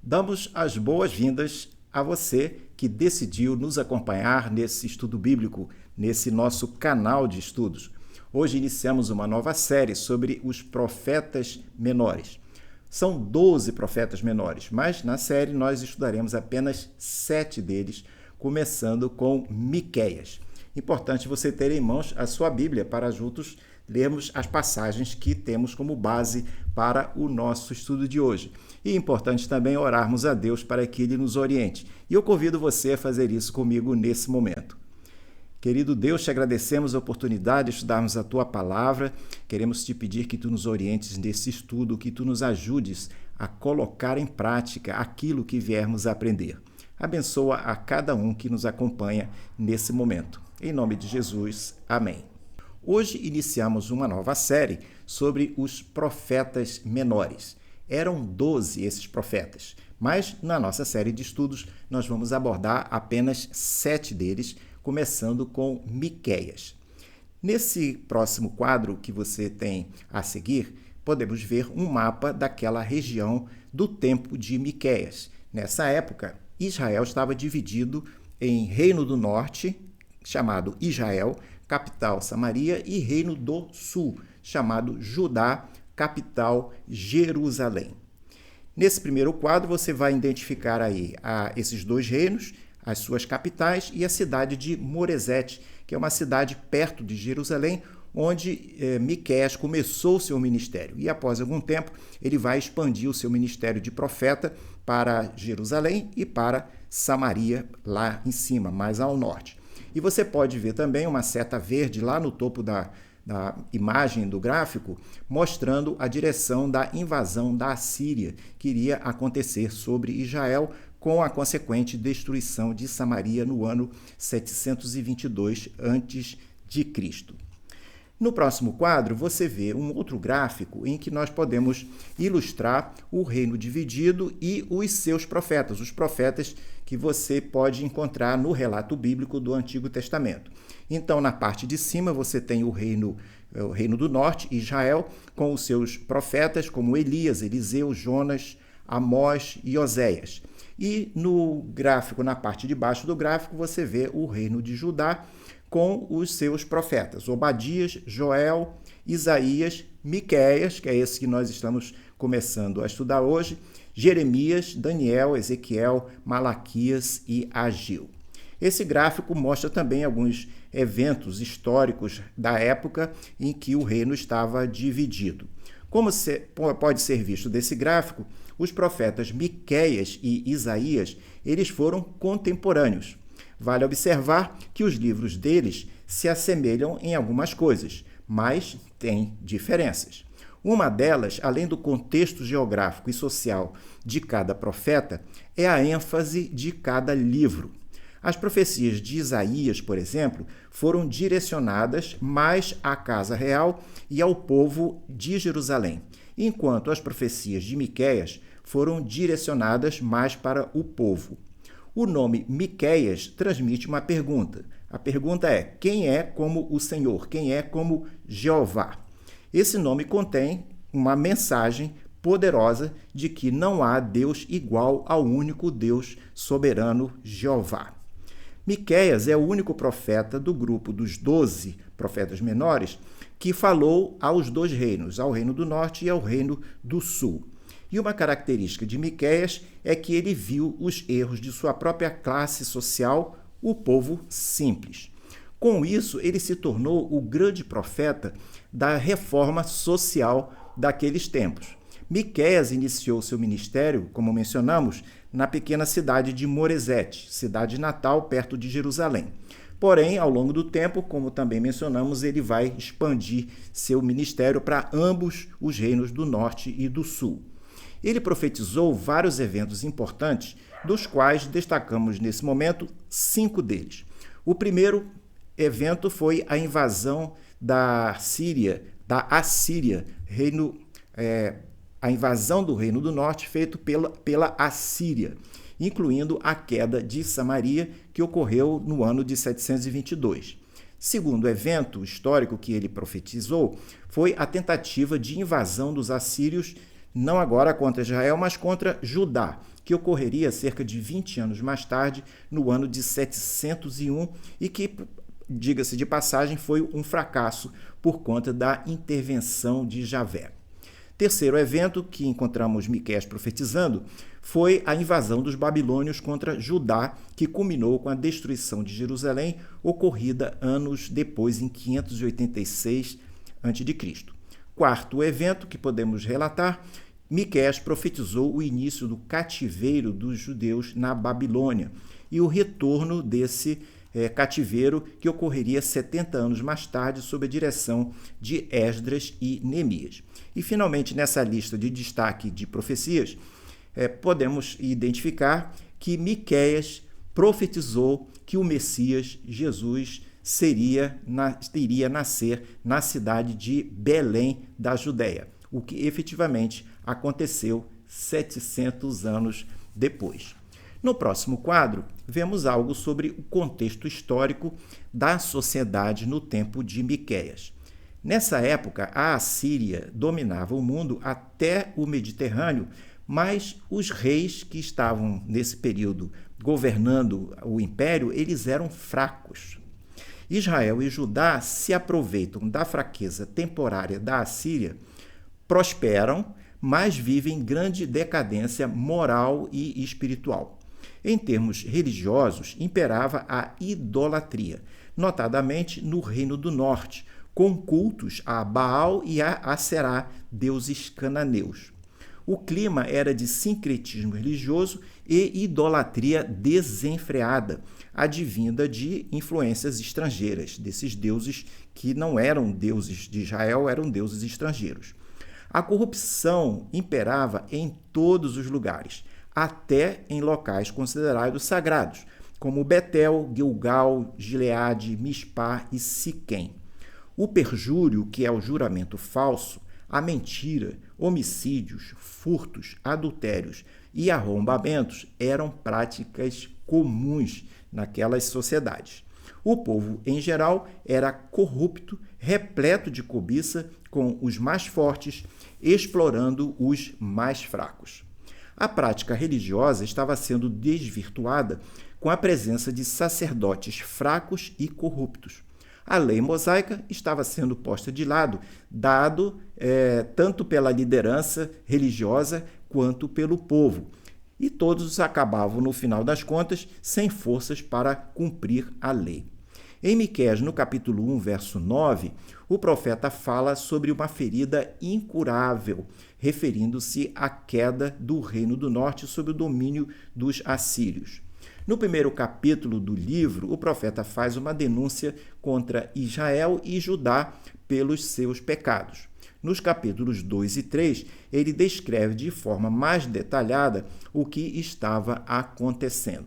Damos as boas-vindas a você que decidiu nos acompanhar nesse estudo bíblico, nesse nosso canal de estudos. Hoje iniciamos uma nova série sobre os profetas menores. São 12 profetas menores, mas na série nós estudaremos apenas 7 deles, começando com Miqueias. Importante você ter em mãos a sua Bíblia para juntos lermos as passagens que temos como base para o nosso estudo de hoje. E é importante também orarmos a Deus para que Ele nos oriente. E eu convido você a fazer isso comigo nesse momento. Querido Deus, te agradecemos a oportunidade de estudarmos a Tua Palavra. Queremos te pedir que Tu nos orientes nesse estudo, que Tu nos ajudes a colocar em prática aquilo que viermos a aprender. Abençoa a cada um que nos acompanha nesse momento. Em nome de Jesus, amém. Hoje iniciamos uma nova série sobre os profetas menores. Eram 12 esses profetas, mas na nossa série de estudos nós vamos abordar apenas 7 deles, começando com Miqueias. Nesse próximo quadro que você tem a seguir, podemos ver um mapa daquela região do tempo de Miqueias. Nessa época, Israel estava dividido em Reino do Norte, chamado Israel, capital Samaria, e Reino do Sul, chamado Judá, capital Jerusalém. Nesse primeiro quadro, você vai identificar aí esses dois reinos, as suas capitais e a cidade de Moresete, que é uma cidade perto de Jerusalém, onde Miqueias começou o seu ministério. E após algum tempo, ele vai expandir o seu ministério de profeta para Jerusalém e para Samaria, lá em cima, mais ao norte. E você pode ver também uma seta verde lá no topo da imagem do gráfico, mostrando a direção da invasão da Assíria, que iria acontecer sobre Israel, com a consequente destruição de Samaria no ano 722 a.C. No próximo quadro, você vê um outro gráfico em que nós podemos ilustrar o reino dividido e os seus profetas, os profetas que você pode encontrar no relato bíblico do Antigo Testamento. Então, na parte de cima, você tem o reino do norte, Israel, com os seus profetas, como Elias, Eliseu, Jonas, Amós e Oséias. E no gráfico, na parte de baixo do gráfico, você vê o reino de Judá, com os seus profetas, Obadias, Joel, Isaías, Miqueias, que é esse que nós estamos começando a estudar hoje, Jeremias, Daniel, Ezequiel, Malaquias e Ageu. Esse gráfico mostra também alguns eventos históricos da época em que o reino estava dividido. Como pode ser visto desse gráfico, os profetas Miqueias e Isaías, eles foram contemporâneos. Vale observar que os livros deles se assemelham em algumas coisas, mas têm diferenças. Uma delas, além do contexto geográfico e social de cada profeta, é a ênfase de cada livro. As profecias de Isaías, por exemplo, foram direcionadas mais à casa real e ao povo de Jerusalém, enquanto as profecias de Miqueias foram direcionadas mais para o povo. O nome Miqueias transmite uma pergunta. A pergunta é: quem é como o Senhor? Quem é como Jeová? Esse nome contém uma mensagem poderosa de que não há Deus igual ao único Deus soberano, Jeová. Miqueias é o único profeta do grupo dos 12 profetas menores que falou aos dois reinos, ao reino do norte e ao reino do sul. E uma característica de Miqueias é que ele viu os erros de sua própria classe social, o povo simples. Com isso, ele se tornou o grande profeta da reforma social daqueles tempos. Miqueias iniciou seu ministério, como mencionamos, na pequena cidade de Moresete, cidade natal perto de Jerusalém. Porém, ao longo do tempo, como também mencionamos, ele vai expandir seu ministério para ambos os reinos do norte e do sul. Ele profetizou vários eventos importantes, dos quais destacamos nesse momento 5 deles. O primeiro evento foi a invasão da Assíria, a invasão do Reino do Norte feito pela Assíria, incluindo a queda de Samaria, que ocorreu no ano de 722. Segundo evento histórico que ele profetizou foi a tentativa de invasão dos assírios não agora contra Israel, mas contra Judá, que ocorreria cerca de 20 anos mais tarde, no ano de 701, e que, diga-se de passagem, foi um fracasso por conta da intervenção de Javé. Terceiro evento que encontramos Miqueias profetizando foi a invasão dos babilônios contra Judá, que culminou com a destruição de Jerusalém, ocorrida anos depois, em 586 a.C. Quarto evento que podemos relatar, Miqueias profetizou o início do cativeiro dos judeus na Babilônia e o retorno desse cativeiro que ocorreria 70 anos mais tarde sob a direção de Esdras e Neemias. E, finalmente, nessa lista de destaque de profecias, podemos identificar que Miqueias profetizou que o Messias, Jesus, iria nascer na cidade de Belém da Judéia, o que efetivamente aconteceu 700 anos depois. No próximo quadro, vemos algo sobre o contexto histórico da sociedade no tempo de Miqueias. Nessa época, a Assíria dominava o mundo até o Mediterrâneo, mas os reis que estavam nesse período governando o império, eles eram fracos. Israel e Judá se aproveitam da fraqueza temporária da Assíria, prosperam, mas vivem grande decadência moral e espiritual. Em termos religiosos, imperava a idolatria, notadamente no Reino do Norte, com cultos a Baal e a Aserá, deuses cananeus. O clima era de sincretismo religioso e idolatria desenfreada, advinda de influências estrangeiras, desses deuses que não eram deuses de Israel, eram deuses estrangeiros. A corrupção imperava em todos os lugares, até em locais considerados sagrados, como Betel, Gilgal, Gileade, Mispá e Siquém. O perjúrio, que é o juramento falso, a mentira, homicídios, furtos, adultérios e arrombamentos eram práticas comuns naquelas sociedades. O povo, em geral, era corrupto, repleto de cobiça, com os mais fortes explorando os mais fracos. A prática religiosa estava sendo desvirtuada com a presença de sacerdotes fracos e corruptos. A lei mosaica estava sendo posta de lado, dado tanto pela liderança religiosa quanto pelo povo. E todos acabavam, no final das contas, sem forças para cumprir a lei. Em Miqueias, no capítulo 1, verso 9, o profeta fala sobre uma ferida incurável, referindo-se à queda do Reino do Norte sob o domínio dos assírios. No primeiro capítulo do livro, o profeta faz uma denúncia contra Israel e Judá pelos seus pecados. Nos capítulos 2 e 3, ele descreve de forma mais detalhada o que estava acontecendo.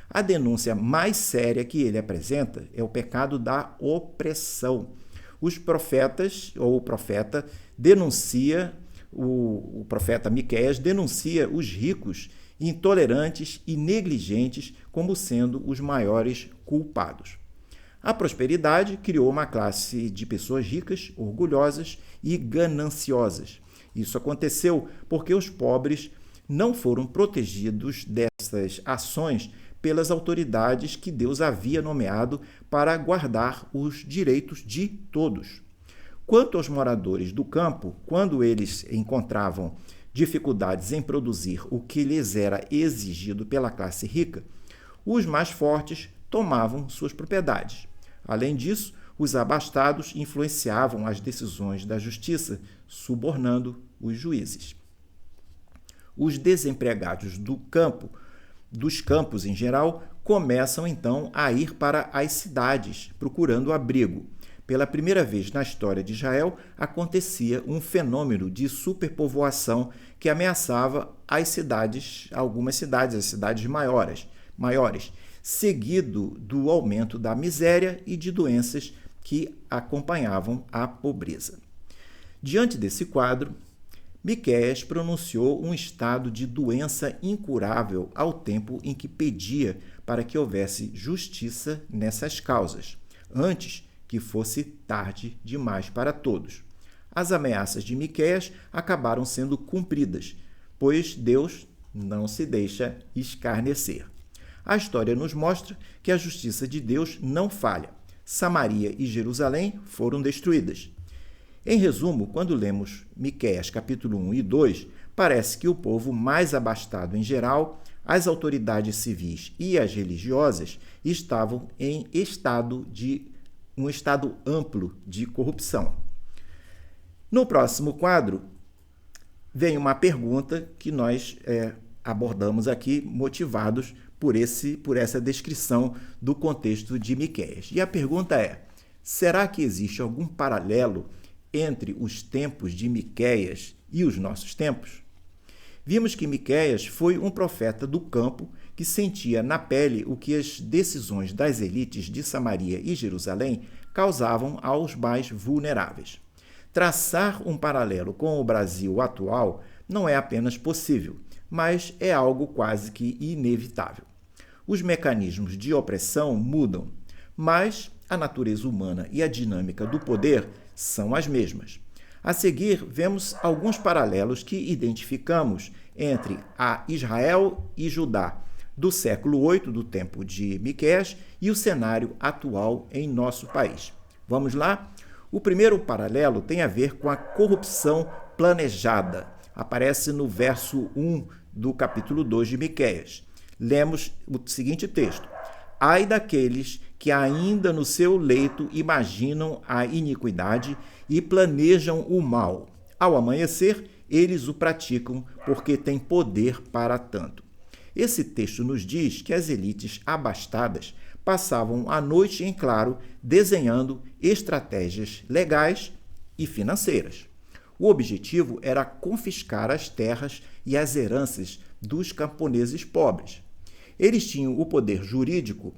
A denúncia mais séria que ele apresenta é o pecado da opressão. Os profetas, ou o profeta, denuncia, o profeta Miqueias denuncia os ricos, intolerantes e negligentes como sendo os maiores culpados. A prosperidade criou uma classe de pessoas ricas, orgulhosas e gananciosas. Isso aconteceu porque os pobres não foram protegidos dessas ações pelas autoridades que Deus havia nomeado para guardar os direitos de todos. Quanto aos moradores do campo, quando eles encontravam dificuldades em produzir o que lhes era exigido pela classe rica, os mais fortes tomavam suas propriedades. Além disso, os abastados influenciavam as decisões da justiça, subornando os juízes. Os desempregados dos campos em geral, começam então a ir para as cidades, procurando abrigo. Pela primeira vez na história de Israel, acontecia um fenômeno de superpovoação que ameaçava algumas cidades, as cidades maiores, seguido do aumento da miséria e de doenças que acompanhavam a pobreza. Diante desse quadro, Miqueias pronunciou um estado de doença incurável ao tempo em que pedia para que houvesse justiça nessas causas, antes que fosse tarde demais para todos. as ameaças de Miqueias acabaram sendo cumpridas, pois Deus não se deixa escarnecer. A história nos mostra que a justiça de Deus não falha. Samaria e Jerusalém foram destruídas. Em resumo, quando lemos Miqueias capítulo 1 e 2, parece que o povo mais abastado em geral, as autoridades civis e as religiosas estavam em um estado amplo de corrupção. No próximo quadro, vem uma pergunta que nós abordamos aqui, motivados por essa descrição do contexto de Miqueias. E a pergunta é: será que existe algum paralelo entre os tempos de Miqueias e os nossos tempos? Vimos que Miqueias foi um profeta do campo que sentia na pele o que as decisões das elites de Samaria e Jerusalém causavam aos mais vulneráveis. Traçar um paralelo com o Brasil atual não é apenas possível, mas é algo quase que inevitável. Os mecanismos de opressão mudam, mas a natureza humana e a dinâmica do poder são as mesmas. A seguir, vemos alguns paralelos que identificamos entre a Israel e Judá do século 8, do tempo de Miqueias, e o cenário atual em nosso país. Vamos lá? O primeiro paralelo tem a ver com a corrupção planejada. Aparece no verso 1 do capítulo 2 de Miqueias. Lemos o seguinte texto: ai daqueles que ainda no seu leito imaginam a iniquidade e planejam o mal. Ao amanhecer, eles o praticam porque têm poder para tanto. Esse texto nos diz que as elites abastadas passavam a noite em claro desenhando estratégias legais e financeiras. O objetivo era confiscar as terras e as heranças dos camponeses pobres. Eles tinham o poder jurídico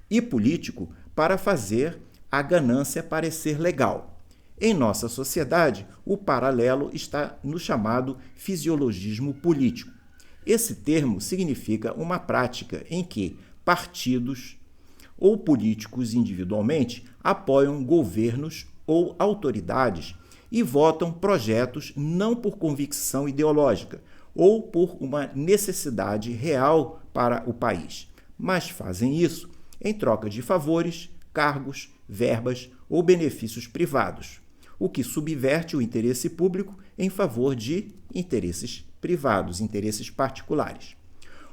e político para fazer a ganância parecer legal. Em nossa sociedade, o paralelo está no chamado fisiologismo político. Esse termo significa uma prática em que partidos ou políticos individualmente apoiam governos ou autoridades e votam projetos não por convicção ideológica ou por uma necessidade real para o país, mas fazem isso em troca de favores, cargos, verbas ou benefícios privados, o que subverte o interesse público em favor de interesses privados, interesses particulares.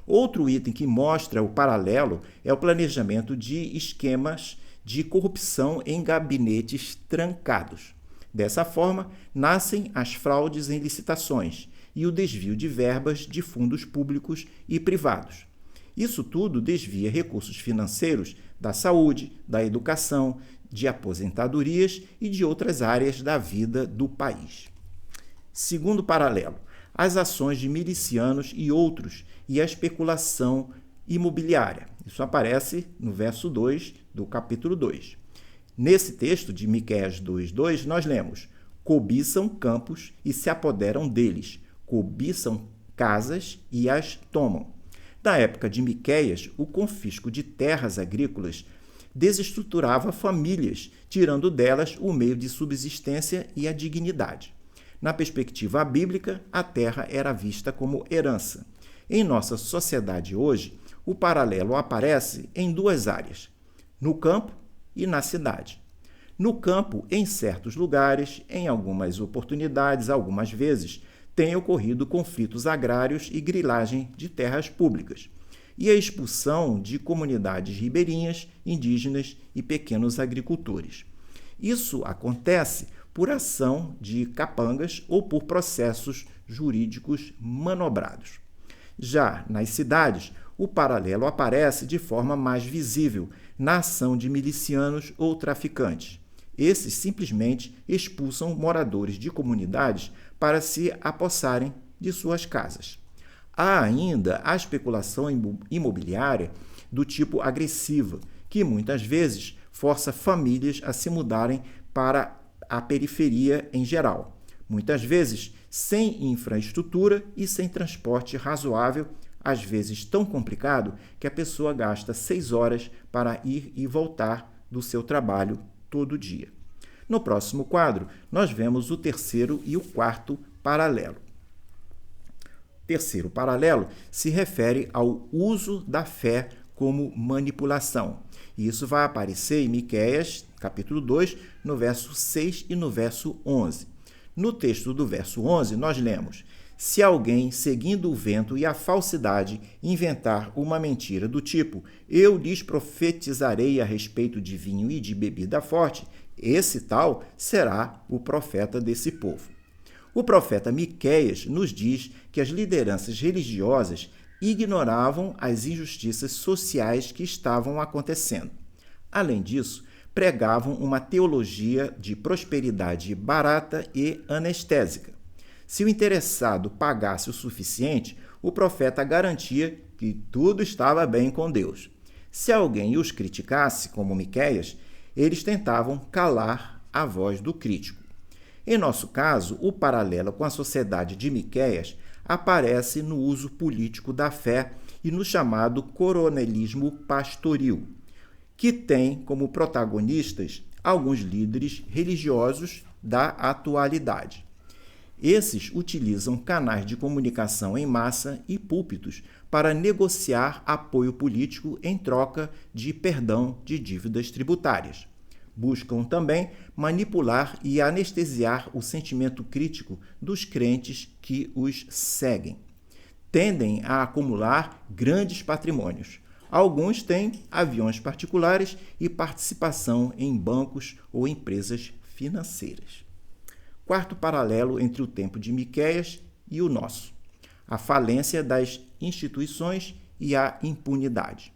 Outro item que mostra o paralelo é o planejamento de esquemas de corrupção em gabinetes trancados. Dessa forma, nascem as fraudes em licitações e o desvio de verbas de fundos públicos e privados. Isso tudo desvia recursos financeiros da saúde, da educação, de aposentadorias e de outras áreas da vida do país. Segundo paralelo, as ações de milicianos e outros e a especulação imobiliária. Isso aparece no verso 2 do capítulo 2. Nesse texto de Miqueias 2:2, nós lemos: cobiçam campos e se apoderam deles, cobiçam casas e as tomam. Na época de Miqueias, o confisco de terras agrícolas desestruturava famílias, tirando delas o meio de subsistência e a dignidade. Na perspectiva bíblica, a terra era vista como herança. Em nossa sociedade hoje, o paralelo aparece em duas áreas: no campo e na cidade. No campo, em certos lugares, em algumas oportunidades, algumas vezes, têm ocorrido conflitos agrários e grilagem de terras públicas, e a expulsão de comunidades ribeirinhas, indígenas e pequenos agricultores. Isso acontece por ação de capangas ou por processos jurídicos manobrados. Já nas cidades, o paralelo aparece de forma mais visível na ação de milicianos ou traficantes. Esses simplesmente expulsam moradores de comunidades para se apossarem de suas casas. Há ainda a especulação imobiliária do tipo agressiva, que muitas vezes força famílias a se mudarem para a periferia em geral, muitas vezes sem infraestrutura e sem transporte razoável, às vezes tão complicado que a pessoa gasta 6 horas para ir e voltar do seu trabalho todo dia. No próximo quadro, nós vemos o terceiro e o quarto paralelo. O terceiro paralelo se refere ao uso da fé como manipulação. E isso vai aparecer em Miqueias, capítulo 2, no verso 6 e no verso 11. No texto do verso 11, nós lemos: se alguém, seguindo o vento e a falsidade, inventar uma mentira do tipo eu lhes profetizarei a respeito de vinho e de bebida forte, esse tal será o profeta desse povo. O profeta Miqueias nos diz que as lideranças religiosas ignoravam as injustiças sociais que estavam acontecendo. Além disso, pregavam uma teologia de prosperidade barata e anestésica. Se o interessado pagasse o suficiente, o profeta garantia que tudo estava bem com Deus. Se alguém os criticasse, como Miqueias, eles tentavam calar a voz do crítico. Em nosso caso, o paralelo com a sociedade de Miqueias aparece no uso político da fé e no chamado coronelismo pastoril, que tem como protagonistas alguns líderes religiosos da atualidade. Esses utilizam canais de comunicação em massa e púlpitos para negociar apoio político em troca de perdão de dívidas tributárias. Buscam também manipular e anestesiar o sentimento crítico dos crentes que os seguem. Tendem a acumular grandes patrimônios. Alguns têm aviões particulares e participação em bancos ou empresas financeiras. Quarto paralelo entre o tempo de Miqueias e o nosso: a falência das instituições e a impunidade.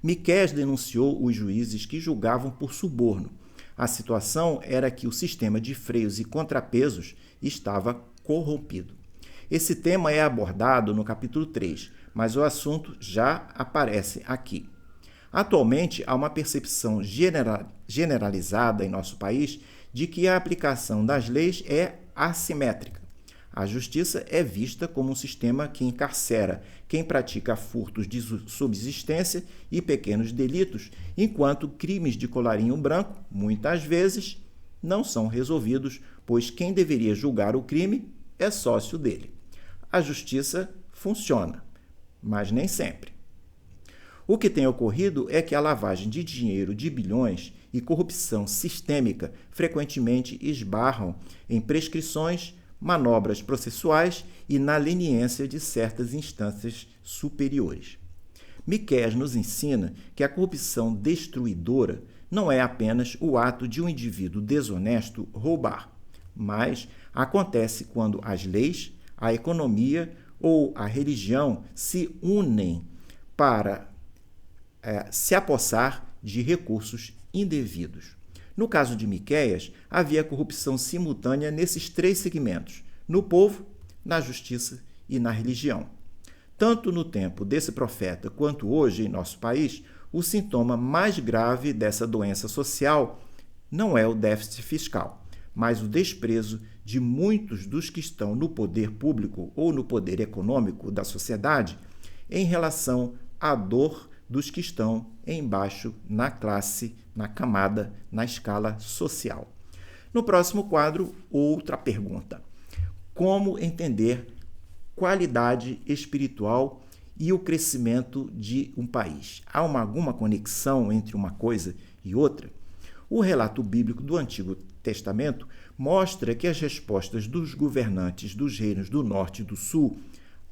Miqueias denunciou os juízes que julgavam por suborno. A situação era que o sistema de freios e contrapesos estava corrompido. Esse tema é abordado no capítulo 3, mas o assunto já aparece aqui. Atualmente, há uma percepção generalizada em nosso país de que a aplicação das leis é assimétrica. A justiça é vista como um sistema que encarcera quem pratica furtos de subsistência e pequenos delitos, enquanto crimes de colarinho branco, muitas vezes, não são resolvidos, pois quem deveria julgar o crime é sócio dele. A justiça funciona, mas nem sempre. O que tem ocorrido é que a lavagem de dinheiro de bilhões e corrupção sistêmica frequentemente esbarram em prescrições, manobras processuais e na leniência de certas instâncias superiores. Miqueias nos ensina que a corrupção destruidora não é apenas o ato de um indivíduo desonesto roubar, mas acontece quando as leis, a economia ou a religião se unem para se apossar de recursos indevidos. No caso de Miqueias, havia corrupção simultânea nesses três segmentos: no povo, na justiça e na religião. Tanto no tempo desse profeta quanto hoje em nosso país, o sintoma mais grave dessa doença social não é o déficit fiscal, mas o desprezo de muitos dos que estão no poder público ou no poder econômico da sociedade em relação à dor dos que estão embaixo na classe, na camada, na escala social. No próximo quadro, outra pergunta: como entender qualidade espiritual e o crescimento de um país? Há alguma conexão entre uma coisa e outra? O relato bíblico do Antigo Testamento mostra que as respostas dos governantes dos reinos do Norte e do Sul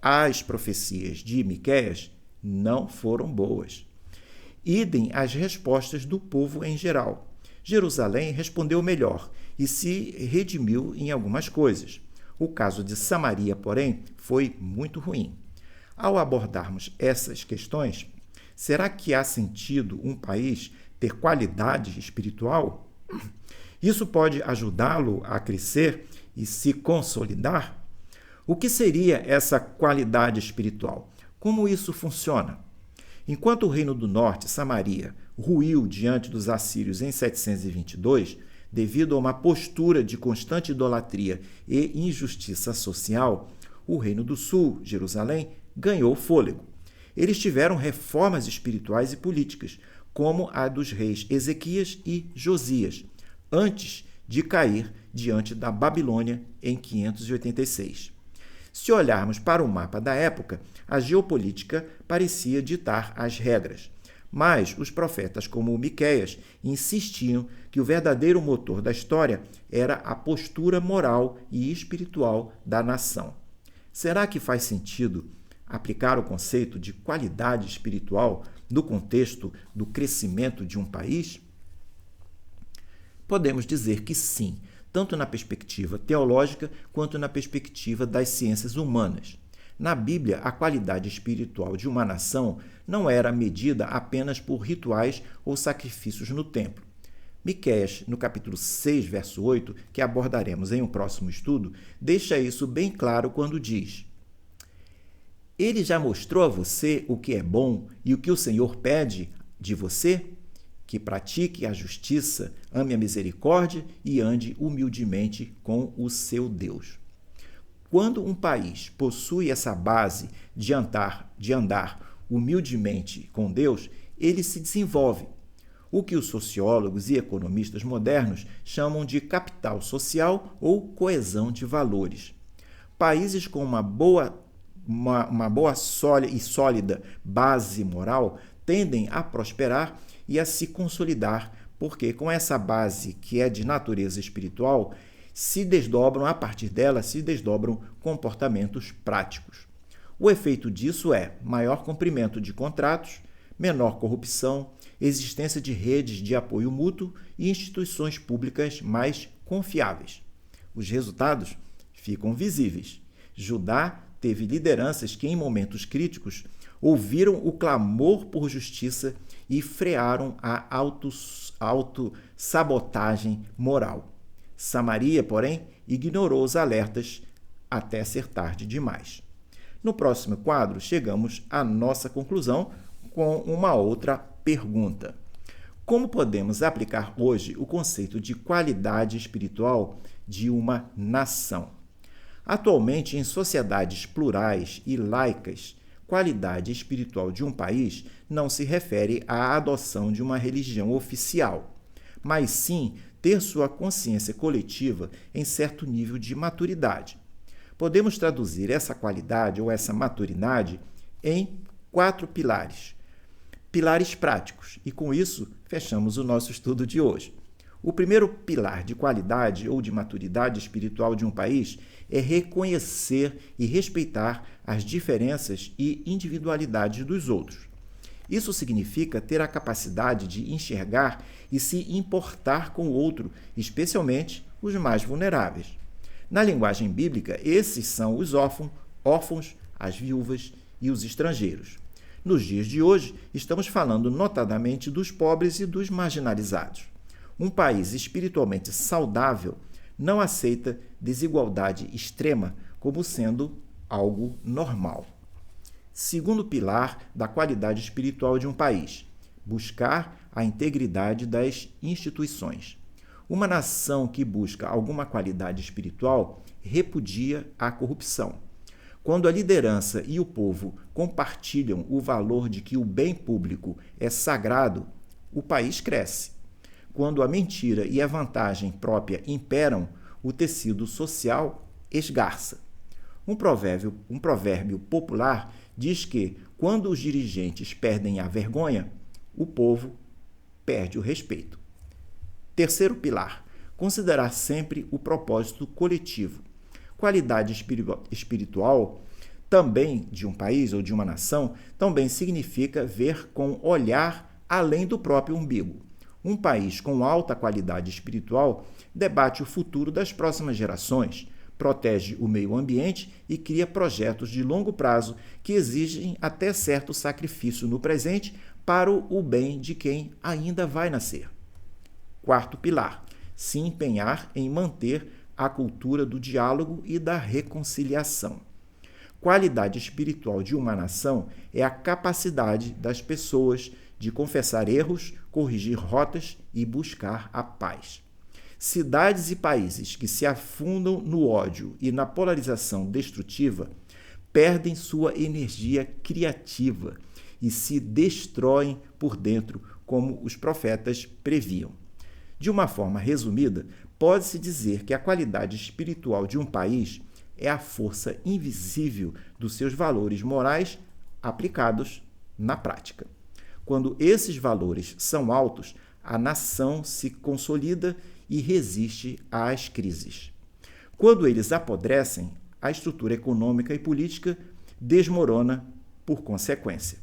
às profecias de Miqueias não foram boas. Idem as respostas do povo em geral. Jerusalém respondeu melhor e se redimiu em algumas coisas. O caso de Samaria, porém, foi muito ruim. Ao abordarmos essas questões, será que há sentido um país ter qualidade espiritual? Isso pode ajudá-lo a crescer e se consolidar? O que seria essa qualidade espiritual? Como isso funciona? Enquanto o Reino do Norte, Samaria, ruiu diante dos assírios em 722, devido a uma postura de constante idolatria e injustiça social, o Reino do Sul, Jerusalém, ganhou fôlego. Eles tiveram reformas espirituais e políticas, como a dos reis Ezequias e Josias, antes de cair diante da Babilônia em 586. Se olharmos para o mapa da época, a geopolítica parecia ditar as regras. Mas os profetas como Miqueias insistiam que o verdadeiro motor da história era a postura moral e espiritual da nação. Será que faz sentido aplicar o conceito de qualidade espiritual no contexto do crescimento de um país? Podemos dizer que sim, tanto na perspectiva teológica quanto na perspectiva das ciências humanas. Na Bíblia, a qualidade espiritual de uma nação não era medida apenas por rituais ou sacrifícios no templo. Miqueias, no capítulo 6, verso 8, que abordaremos em um próximo estudo, deixa isso bem claro quando diz: Ele já mostrou a você o que é bom e o que o Senhor pede de você? Que pratique a justiça, ame a misericórdia e ande humildemente com o seu Deus. Quando um país possui essa base de andar humildemente com Deus, ele se desenvolve. O que os sociólogos e economistas modernos chamam de capital social ou coesão de valores. Países com uma boa e sólida base moral tendem a prosperar e a se consolidar, porque com essa base que é de natureza espiritual, a partir dela se desdobram comportamentos práticos. O efeito disso é maior cumprimento de contratos, menor corrupção, existência de redes de apoio mútuo e instituições públicas mais confiáveis. Os resultados ficam visíveis. Judá teve lideranças que, em momentos críticos, ouviram o clamor por justiça e frearam a autossabotagem moral. Samaria, porém, ignorou os alertas até ser tarde demais. No próximo quadro, chegamos à nossa conclusão com uma outra pergunta. Como podemos aplicar hoje o conceito de qualidade espiritual de uma nação? Atualmente, em sociedades plurais e laicas, qualidade espiritual de um país não se refere à adoção de uma religião oficial, mas sim ter sua consciência coletiva em certo nível de maturidade. Podemos traduzir essa qualidade ou essa maturidade em 4 pilares. Pilares práticos, e com isso fechamos o nosso estudo de hoje. O primeiro pilar de qualidade ou de maturidade espiritual de um país é reconhecer e respeitar as diferenças e individualidades dos outros. Isso significa ter a capacidade de enxergar e se importar com o outro, especialmente os mais vulneráveis. Na linguagem bíblica, esses são os órfãos, as viúvas e os estrangeiros. Nos dias de hoje, estamos falando notadamente dos pobres e dos marginalizados. Um país espiritualmente saudável não aceita desigualdade extrema como sendo algo normal. Segundo pilar da qualidade espiritual de um país: buscar a integridade das instituições. Uma nação que busca alguma qualidade espiritual repudia a corrupção. Quando a liderança e o povo compartilham o valor de que o bem público é sagrado, o país cresce. Quando a mentira e a vantagem própria imperam, o tecido social esgarça. Um provérbio popular diz que, quando os dirigentes perdem a vergonha, o povo perde o respeito. Terceiro pilar: considerar sempre o propósito coletivo. Qualidade espiritual também de um país ou de uma nação também significa ver com olhar além do próprio umbigo. Um país com alta qualidade espiritual debate o futuro das próximas gerações, protege o meio ambiente e cria projetos de longo prazo que exigem até certo sacrifício no presente para o bem de quem ainda vai nascer. Quarto pilar: se empenhar em manter a cultura do diálogo e da reconciliação. Qualidade espiritual de uma nação é a capacidade das pessoas de confessar erros, corrigir rotas e buscar a paz. Cidades e países que se afundam no ódio e na polarização destrutiva perdem sua energia criativa e se destroem por dentro, como os profetas previam. De uma forma resumida, pode-se dizer que a qualidade espiritual de um país é a força invisível dos seus valores morais aplicados na prática. Quando esses valores são altos, a nação se consolida e resiste às crises. Quando eles apodrecem, a estrutura econômica e política desmorona por consequência.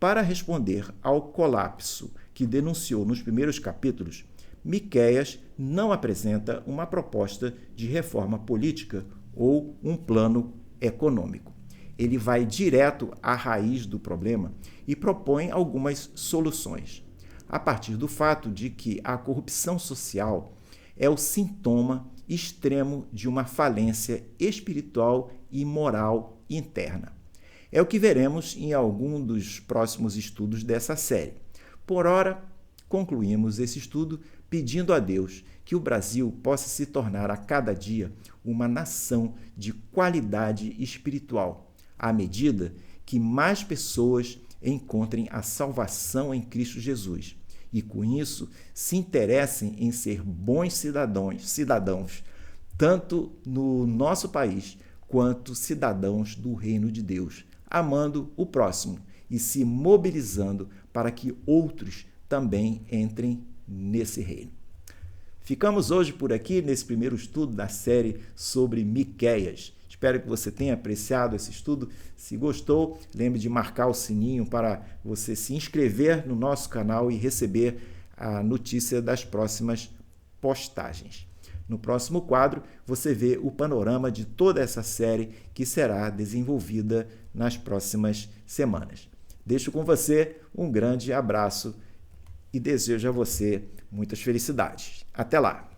Para responder ao colapso que denunciou nos primeiros capítulos, Miqueias não apresenta uma proposta de reforma política ou um plano econômico. Ele vai direto à raiz do problema e propõe algumas soluções, a partir do fato de que a corrupção social é o sintoma extremo de uma falência espiritual e moral interna. É o que veremos em algum dos próximos estudos dessa série. Por ora, concluímos esse estudo pedindo a Deus que o Brasil possa se tornar a cada dia uma nação de qualidade espiritual, à medida que mais pessoas encontrem a salvação em Cristo Jesus e, com isso, se interessem em ser bons cidadãos, tanto no nosso país quanto cidadãos do Reino de Deus, amando o próximo e se mobilizando para que outros também entrem nesse reino. Ficamos hoje por aqui nesse primeiro estudo da série sobre Miqueias. Espero que você tenha apreciado esse estudo. Se gostou, lembre de marcar o sininho para você se inscrever no nosso canal e receber a notícia das próximas postagens. No próximo quadro, você vê o panorama de toda essa série que será desenvolvida nas próximas semanas. Deixo com você um grande abraço e desejo a você muitas felicidades. Até lá!